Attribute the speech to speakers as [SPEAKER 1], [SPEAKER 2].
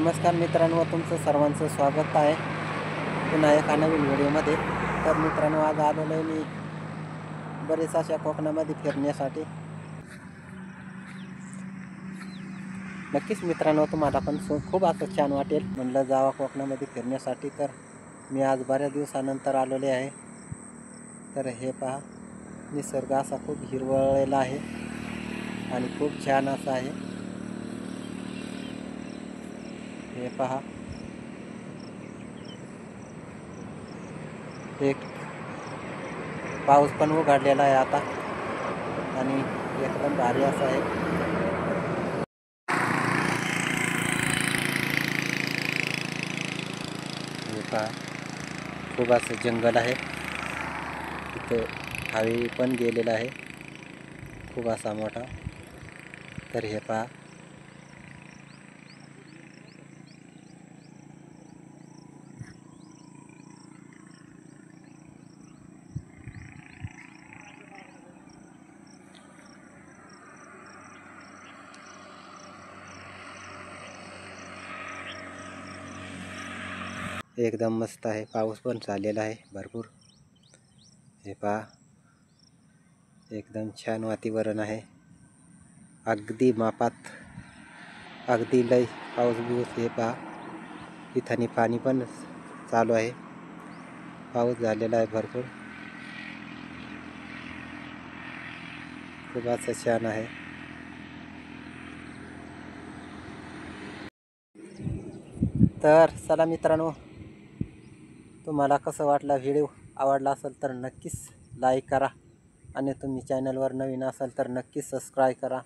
[SPEAKER 1] नमस्कार मित्रांनो, तुमचं सर्वांचं स्वागत आहे पुन्हा एका नवीन व्हिडिओमध्ये. तर मित्रांनो, आज आलेलो आहे मी बरेच अशा कोकणामध्ये फिरण्यासाठी. नक्कीच मित्रांनो, तुम्हाला पण खूप असं छान वाटेल. म्हणलं जावा कोकणामध्ये फिरण्यासाठी. तर मी आज बऱ्याच दिवसानंतर आलेले आहे. तर हे पहा, निसर्ग असा खूप हिरवळलेला आहे आणि खूप छान असा आहे. हे पहा, एक पाऊस पण उघडलेला आहे आता आणि एकदम भारी असं आहे. हे पहा, खूप असं जंगल आहे. तिथं हायवे पण गेलेला आहे खूप असा मोठा. तर हे पहा, एकदम मस्त आहे. पाऊस पण चाललेला आहे भरपूर. हे पहा, एकदम छान वातावरण आहे. अगदी मापात, अगदी लय पाऊस बिऊस. हे पहा, इथं पाणी पण चालू आहे. पाऊस झालेला आहे भरपूर. खूप असं छान आहे. तर चला मित्रांनो, तुम्हाला कसं वाटला व्हिडिओ? आवडला असेल तर नक्कीच लाईक करा आणि तुम्ही चॅनलवर नवीन असाल तर नक्कीच सबस्क्राईब करा.